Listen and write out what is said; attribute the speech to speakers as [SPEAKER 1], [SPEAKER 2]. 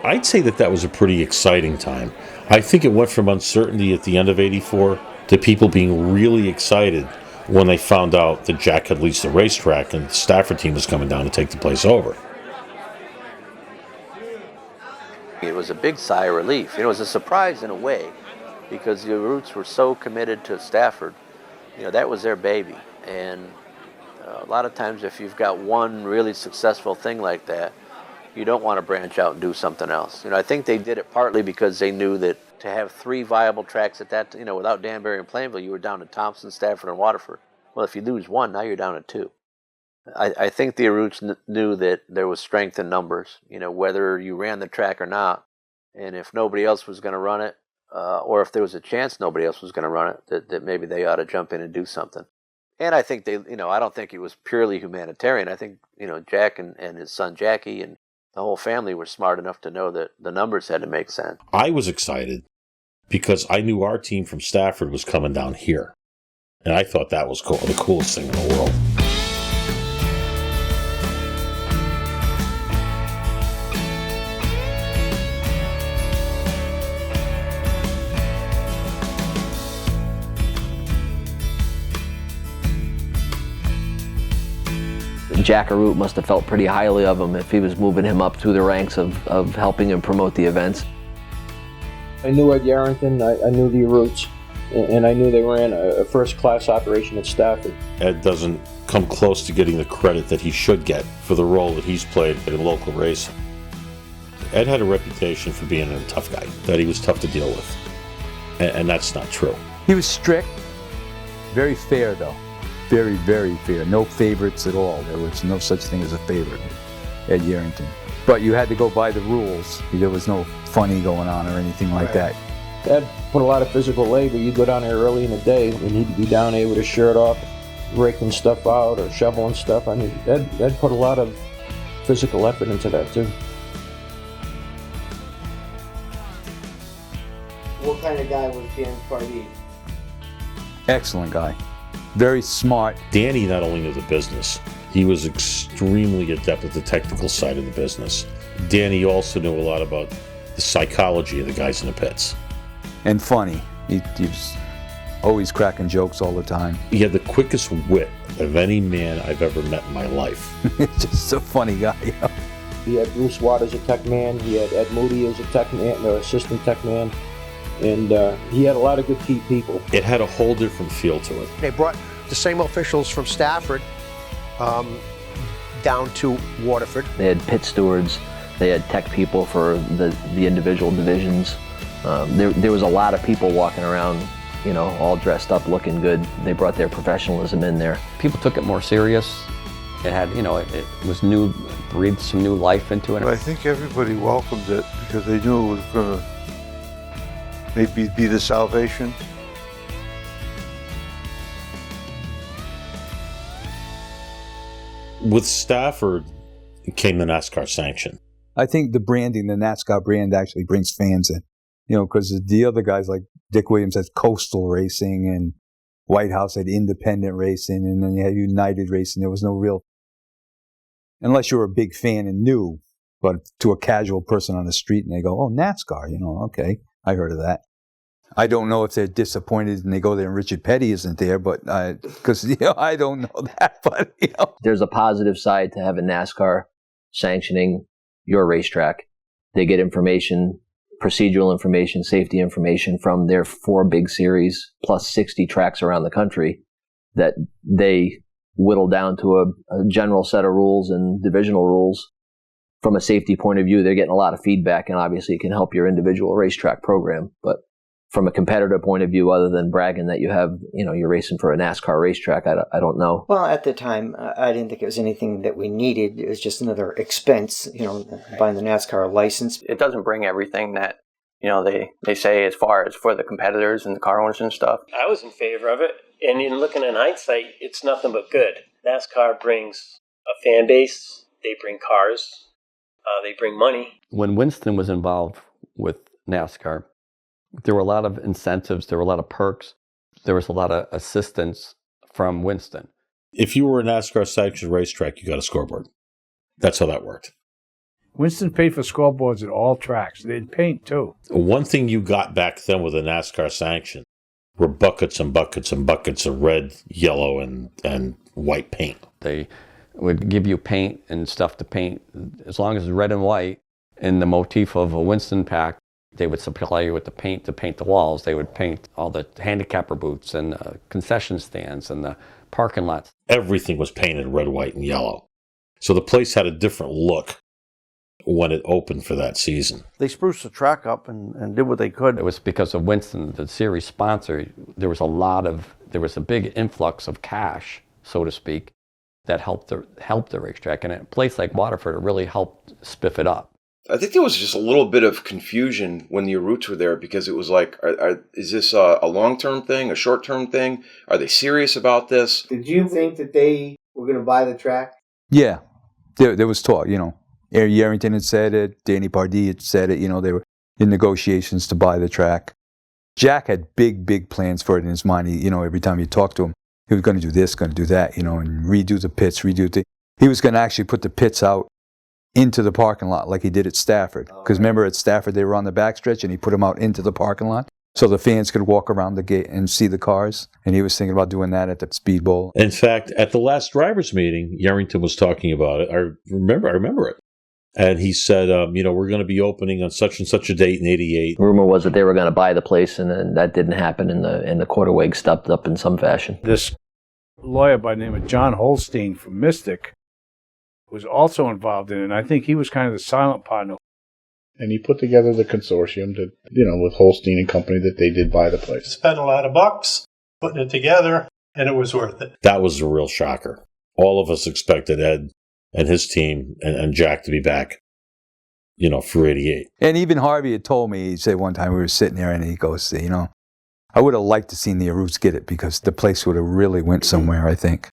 [SPEAKER 1] I'd say that was a pretty exciting time. I think it went from uncertainty at the end of '84 to people being really excited when they found out that Jack had leased the racetrack and the Stafford team was coming down to take the place over.
[SPEAKER 2] It was a big sigh of relief. It was a surprise in a way because the Arutes were so committed to Stafford. That was their baby. And a lot of times if you've got one really successful thing like that, you don't want to branch out and do something else. I think they did it partly because they knew that to have three viable tracks at that, without Danbury and Plainville, you were down to Thompson, Stafford, and Waterford. Well, if you lose one, now you're down to two. I think the Arutes knew that there was strength in numbers, whether you ran the track or not. And if nobody else was going to run it, or if there was a chance nobody else was going to run it, that maybe they ought to jump in and do something. And I think I don't think it was purely humanitarian. I think, Jack and his son Jackie and the whole family were smart enough to know that the numbers had to make sense.
[SPEAKER 1] I was excited because I knew our team from Stafford was coming down here. And I thought that was cool, the coolest thing in the world.
[SPEAKER 3] Jack Arute must have felt pretty highly of him if he was moving him up through the ranks of helping him promote the events.
[SPEAKER 4] I knew Ed Yerrington, I knew the Arutes, and I knew they ran a first-class operation at Stafford.
[SPEAKER 1] Ed doesn't come close to getting the credit that he should get for the role that he's played in local racing. Ed had a reputation for being a tough guy, that he was tough to deal with, and that's not true.
[SPEAKER 5] He was strict, very fair though. Very, very fair. No favorites at all. There was no such thing as a favorite, Ed Yerrington. But you had to go by the rules. There was no funny going on or anything like that.
[SPEAKER 4] Ed put a lot of physical labor. You go down there early in the day and he'd be down there with his shirt off, raking stuff out or shoveling stuff. I mean, Ed put a lot of physical effort into that too.
[SPEAKER 6] What kind of guy was Dan Pardee?
[SPEAKER 5] Excellent guy. Very smart.
[SPEAKER 1] Danny not only knew the business, he was extremely adept at the technical side of the business. Danny also knew a lot about the psychology of the guys in the pits.
[SPEAKER 5] And funny. He was always cracking jokes all the time.
[SPEAKER 1] He had the quickest wit of any man I've ever met in my life.
[SPEAKER 5] Just a funny guy.
[SPEAKER 4] He had Bruce Waters as a tech man. He had Ed Moody as a tech man, or assistant tech man. And he had a lot of good key people.
[SPEAKER 1] It had a whole different feel to it.
[SPEAKER 7] They brought the same officials from Stafford down to Waterford.
[SPEAKER 3] They had pit stewards. They had tech people for the individual divisions. There was a lot of people walking around, all dressed up, looking good. They brought their professionalism in there.
[SPEAKER 8] People took it more serious. It had, it was new, breathed some new life into it.
[SPEAKER 9] I think everybody welcomed it because they knew it was going to maybe be the salvation.
[SPEAKER 1] With Stafford came the NASCAR sanction.
[SPEAKER 5] I think the branding, the NASCAR brand actually brings fans in. Because the other guys like Dick Williams had Coastal Racing and White House had Independent Racing and then you had United Racing. There was no real, unless you were a big fan and knew, but to a casual person on the street and they go, oh, NASCAR, okay, I heard of that. I don't know if they're disappointed and they go there and Richard Petty isn't there, but because I don't know that. But
[SPEAKER 3] there's a positive side to having NASCAR sanctioning your racetrack. They get information, procedural information, safety information from their 4 big series plus 60 tracks around the country that they whittle down to a general set of rules and divisional rules. From a safety point of view, they're getting a lot of feedback, and obviously it can help your individual racetrack program. But from a competitor point of view, other than bragging that you have, you're racing for a NASCAR racetrack, I don't know.
[SPEAKER 6] Well, at the time, I didn't think it was anything that we needed. It was just another expense, buying the NASCAR license.
[SPEAKER 8] It doesn't bring everything that, they say as far as for the competitors and the car owners and stuff.
[SPEAKER 10] I was in favor of it, and in looking in hindsight, it's nothing but good. NASCAR brings a fan base, they bring cars, they bring money.
[SPEAKER 8] When Winston was involved with NASCAR, there were a lot of incentives, there were a lot of perks, there was a lot of assistance from Winston.
[SPEAKER 1] If you were a NASCAR sanctioned racetrack, you got a scoreboard. That's how that worked.
[SPEAKER 11] Winston paid for scoreboards at all tracks. They'd paint, too.
[SPEAKER 1] One thing you got back then with a NASCAR sanction were buckets and buckets and buckets of red, yellow, and white paint.
[SPEAKER 8] They would give you paint and stuff to paint. As long as it's red and white, in the motif of a Winston pack, they would supply you with the paint to paint the walls. They would paint all the handicapper booths and the concession stands and the parking lots.
[SPEAKER 1] Everything was painted red, white, and yellow. So the place had a different look when it opened for that season.
[SPEAKER 12] They spruced the track up and did what they could.
[SPEAKER 8] It was because of Winston, the series sponsor. There was a big influx of cash, so to speak, that helped the racetrack. And a place like Waterford, it really helped spiff it up.
[SPEAKER 13] I think there was just a little bit of confusion when the Arutes were there, because it was like, is this a long-term thing, a short-term thing? Are they serious about this?
[SPEAKER 14] Did you think that they were going to buy the track?
[SPEAKER 5] Yeah, there was talk, Ed Yerrington had said it, Danny Pardee had said it, they were in negotiations to buy the track. Jack had big plans for it in his mind. Every time you talk to him, he was going to do this, going to do that, and redo the pits, he was going to actually put the pits out into the parking lot like he did at Stafford. Because remember at Stafford they were on the backstretch and he put them out into the parking lot so the fans could walk around the gate and see the cars. And he was thinking about doing that at the Speedbowl.
[SPEAKER 1] In fact, at the last drivers' meeting, Yerrington was talking about it. I remember it. And he said, we're going to be opening on such and such a date in '88.
[SPEAKER 3] Rumor was that they were going to buy the place, and then that didn't happen, and the quarterweight stepped up in some fashion.
[SPEAKER 11] This lawyer by the name of John Holstein from Mystic was also involved in it, and I think he was kind of the silent partner.
[SPEAKER 15] And he put together the consortium to, with Holstein and company, that they did buy the place.
[SPEAKER 16] Spent a lot of bucks putting it together, and it was worth it.
[SPEAKER 1] That was a real shocker. All of us expected Ed and his team and Jack to be back, for '88.
[SPEAKER 5] And even Harvey had told me, he said one time we were sitting there and he goes, I would have liked to seen the Arutes get it because the place would have really went somewhere, I think.